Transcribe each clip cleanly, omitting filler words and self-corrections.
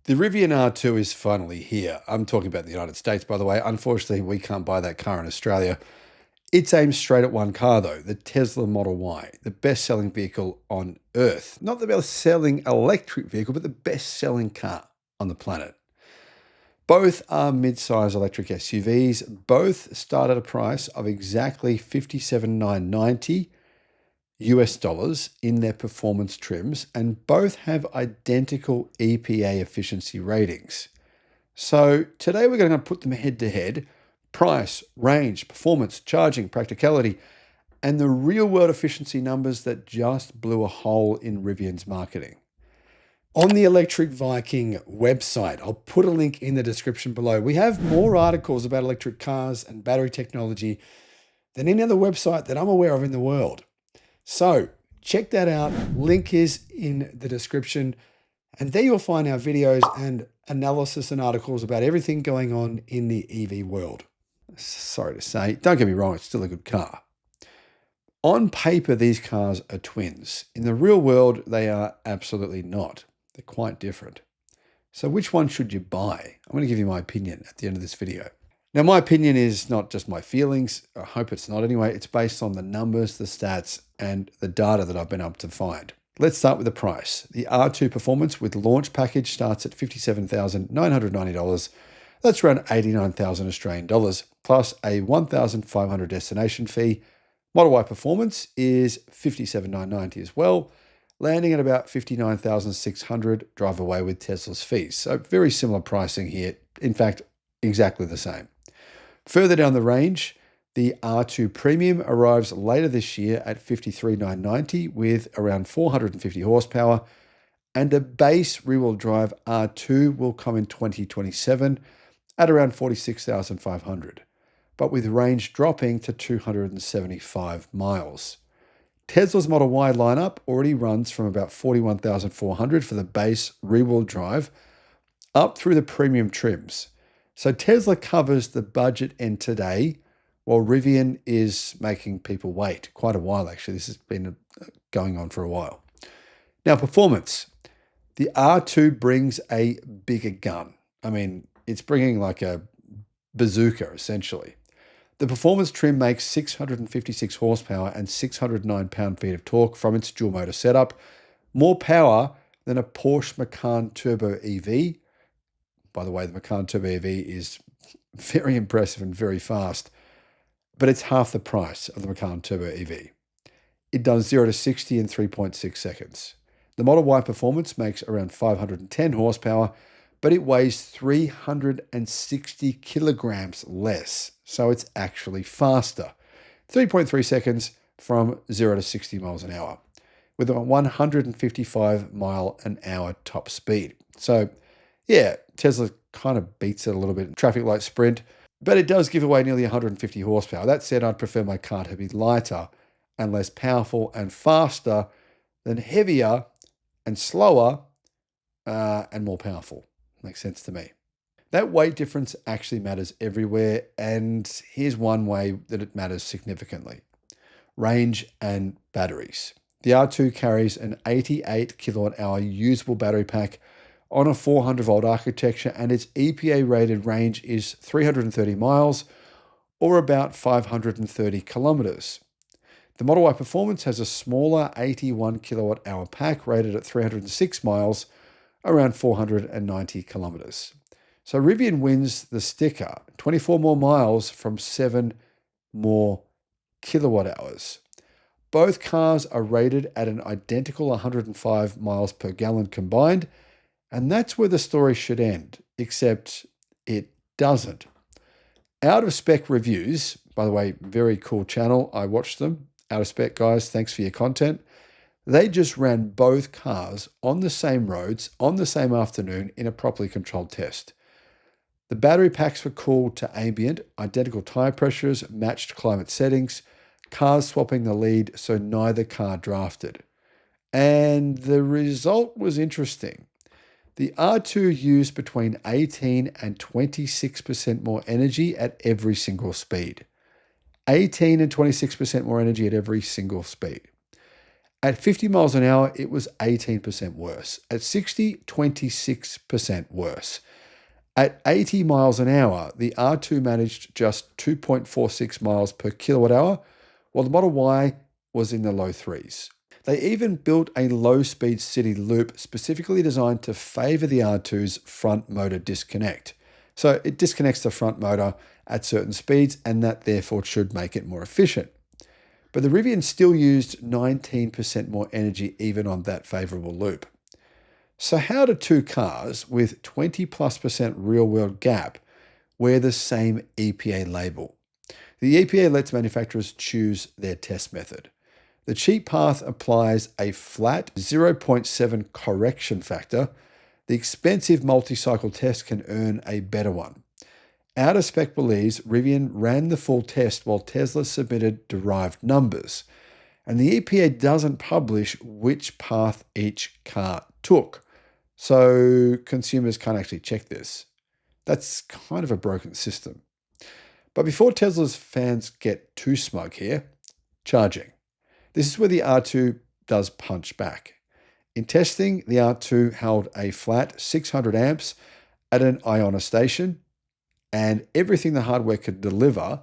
The Rivian R2 is finally here. I'm talking about the United States, by the way. Unfortunately, we can't buy that car in Australia. It's aimed straight at one car, though, the Tesla Model Y, the best-selling vehicle on Earth. Not the best-selling electric vehicle, but the best-selling car on the planet. Both are mid-size electric SUVs. Both start at a price of exactly $57,990 US dollars in their performance trims, and both have identical EPA efficiency ratings. So today we're going to put them head to head: price, range, performance, charging, practicality, and the real world efficiency numbers that just blew a hole in Rivian's marketing. On the Electric Viking website, I'll put a link in the description below. We have more articles about electric cars and battery technology than any other website that I'm aware of in the world. So check that out. Link is in the description. And there you'll find our videos and analysis and articles about everything going on in the EV world. Sorry to say, don't get me wrong, it's still a good car. On paper, these cars are twins. In the real world, they are absolutely not. They're quite different. So which one should you buy? I'm going to give you my opinion at the end of this video. Now, my opinion is not just my feelings. I hope it's not anyway. It's based on the numbers, the stats, and the data that I've been able to find. Let's start with the price. The R2 Performance with launch package starts at $57,990. That's around 89,000 Australian dollars, plus a 1,500 destination fee. Model Y Performance is $57,990 as well, landing at about $59,600. Drive away with Tesla's fees. So very similar pricing here. In fact, exactly the same. Further down the range, the R2 Premium arrives later this year at $53,990 with around 450 horsepower, and a base rear-wheel drive R2 will come in 2027 at around $46,500, but with range dropping to 275 miles. Tesla's Model Y lineup already runs from about $41,400 for the base rear-wheel drive up through the premium trims. So Tesla covers the budget end today, while Rivian is making people wait quite a while, actually. This has been going on for a while. Now, performance. The R2 brings a bigger gun. I mean, it's bringing like a bazooka, essentially. The performance trim makes 656 horsepower and 609 pound-feet of torque from its dual-motor setup, more power than a Porsche Macan Turbo EV. By the way, the Macan Turbo EV is very impressive and very fast, but it's half the price of the Macan Turbo EV. It does 0 to 60 in 3.6 seconds. The Model Y Performance makes around 510 horsepower, but it weighs 360 kilograms less, so it's actually faster. 3.3 seconds from 0 to 60 miles an hour, with a 155 mile an hour top speed. So yeah, Tesla kind of beats it a little bit in traffic light sprint, but it does give away nearly 150 horsepower. That said, I'd prefer my car to be lighter and less powerful and faster than heavier and slower and more powerful. Makes sense to me. That weight difference actually matters everywhere, and here's one way that it matters significantly: range and batteries. The R2 carries an 88 kilowatt hour usable battery pack on a 400 volt architecture, and its EPA rated range is 330 miles or about 530 kilometers. The Model Y Performance has a smaller 81 kilowatt hour pack rated at 306 miles, around 490 kilometers. So Rivian wins the sticker, 24 more miles from 7 more kilowatt hours. Both cars are rated at an identical 105 miles per gallon combined, and that's where the story should end, except it doesn't. Out of Spec Reviews, by the way, very cool channel. I watched them. Out of Spec guys, thanks for your content. They just ran both cars on the same roads on the same afternoon in a properly controlled test. The battery packs were cooled to ambient, identical tire pressures, matched climate settings, cars swapping the lead so neither car drafted. And the result was interesting. The R2 used between 18 and 26% more energy at every single speed. 18 and 26% more energy at every single speed. At 50 miles an hour, it was 18% worse. At 60, 26% worse. At 80 miles an hour, the R2 managed just 2.46 miles per kilowatt hour, while the Model Y was in the low threes. They even built a low-speed city loop specifically designed to favor the R2's front motor disconnect. So it disconnects the front motor at certain speeds, and that therefore should make it more efficient. But the Rivian still used 19% more energy even on that favorable loop. So how do two cars with 20+% real-world gap wear the same EPA label? The EPA lets manufacturers choose their test method. The cheap path applies a flat 0.7 correction factor. The expensive multi-cycle test can earn a better one. Out of Spec believes Rivian ran the full test while Tesla submitted derived numbers. And the EPA doesn't publish which path each car took. So consumers can't actually check this. That's kind of a broken system. But before Tesla's fans get too smug here, charging. This is where the R2 does punch back. In testing, the R2 held a flat 600 amps at an Iona station, and everything the hardware could deliver,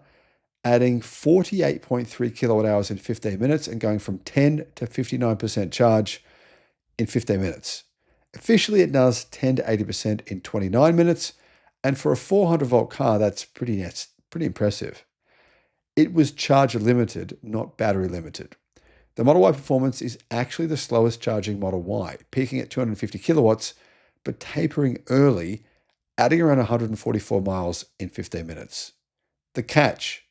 adding 48.3 kilowatt hours in 15 minutes and going from 10 to 59% charge in 15 minutes. Officially, it does 10 to 80% in 29 minutes, and for a 400 volt car, that's pretty impressive. It was charger limited, not battery limited. The Model Y Performance is actually the slowest charging Model Y, peaking at 250 kilowatts, but tapering early, adding around 144 miles in 15 minutes. The catch: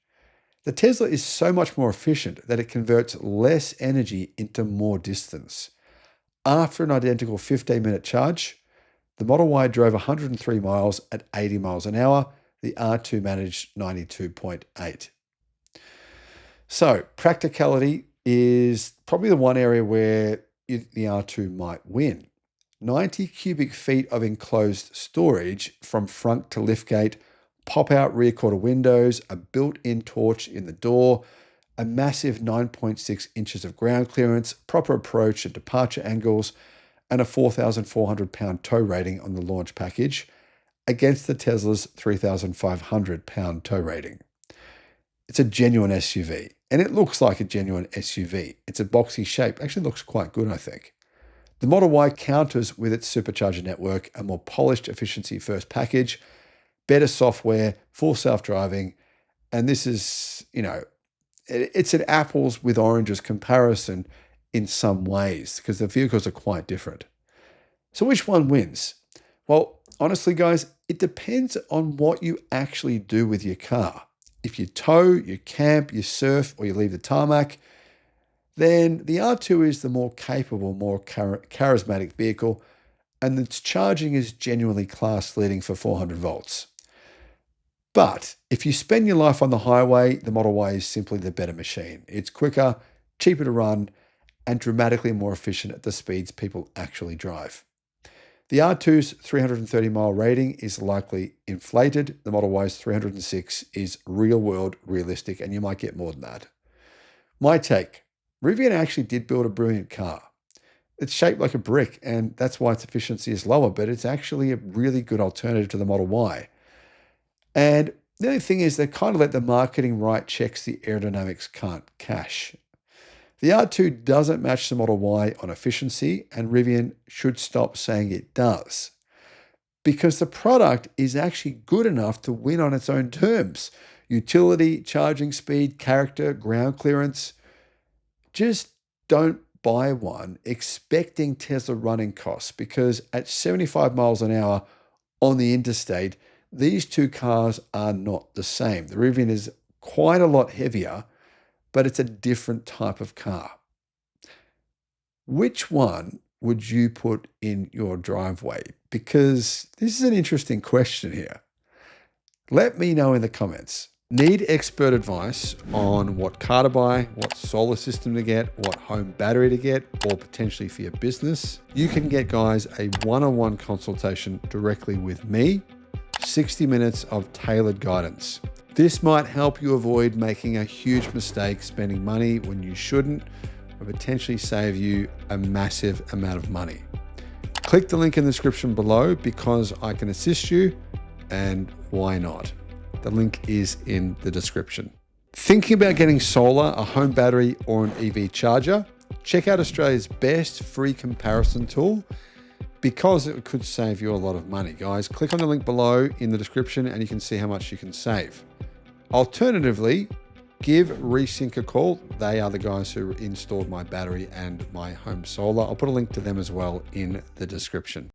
the Tesla is so much more efficient that it converts less energy into more distance. After an identical 15-minute charge, the Model Y drove 103 miles at 80 miles an hour. The R2 managed 92.8. So, practicality is probably the one area where the R2 might win. 90 cubic feet of enclosed storage from front to liftgate, pop-out rear quarter windows, a built-in torch in the door, a massive 9.6 inches of ground clearance, proper approach and departure angles, and a 4,400 pound tow rating on the launch package against the Tesla's 3,500 pound tow rating. It's a genuine SUV, and it looks like a genuine SUV. It's a boxy shape. Actually looks quite good, I think. The Model Y counters with its supercharger network, a more polished efficiency-first package, better software, full self-driving, and this is, it's an apples with oranges comparison in some ways because the vehicles are quite different. So which one wins? Well, honestly, guys, it depends on what you actually do with your car. If you tow, you camp, you surf, or you leave the tarmac, then the R2 is the more capable, more charismatic vehicle, and its charging is genuinely class-leading for 400 volts. But if you spend your life on the highway, the Model Y is simply the better machine. It's quicker, cheaper to run, and dramatically more efficient at the speeds people actually drive. The R2's 330-mile rating is likely inflated. The Model Y's 306 is real-world, realistic, and you might get more than that. My take: Rivian actually did build a brilliant car. It's shaped like a brick, and that's why its efficiency is lower, but it's actually a really good alternative to the Model Y. And the only thing is they kind of let the marketing write checks the aerodynamics can't cash. The R2 doesn't match the Model Y on efficiency, and Rivian should stop saying it does, because the product is actually good enough to win on its own terms. Utility, charging speed, character, ground clearance. Just don't buy one expecting Tesla running costs, because at 75 miles an hour on the interstate, these two cars are not the same. The Rivian is quite a lot heavier, but it's a different type of car. Which one would you put in your driveway? Because this is an interesting question here. Let me know in the comments. Need expert advice on what car to buy, what solar system to get, what home battery to get, or potentially for your business? You can get, guys, a one-on-one consultation directly with me, 60 minutes of tailored guidance. This might help you avoid making a huge mistake spending money when you shouldn't, and potentially save you a massive amount of money. Click the link in the description below because I can assist you, and why not? The link is in the description. Thinking about getting solar, a home battery, or an EV charger? Check out Australia's best free comparison tool because it could save you a lot of money. Guys, click on the link below in the description and you can see how much you can save. Alternatively, give Resync a call. They are the guys who installed my battery and my home solar. I'll put a link to them as well in the description.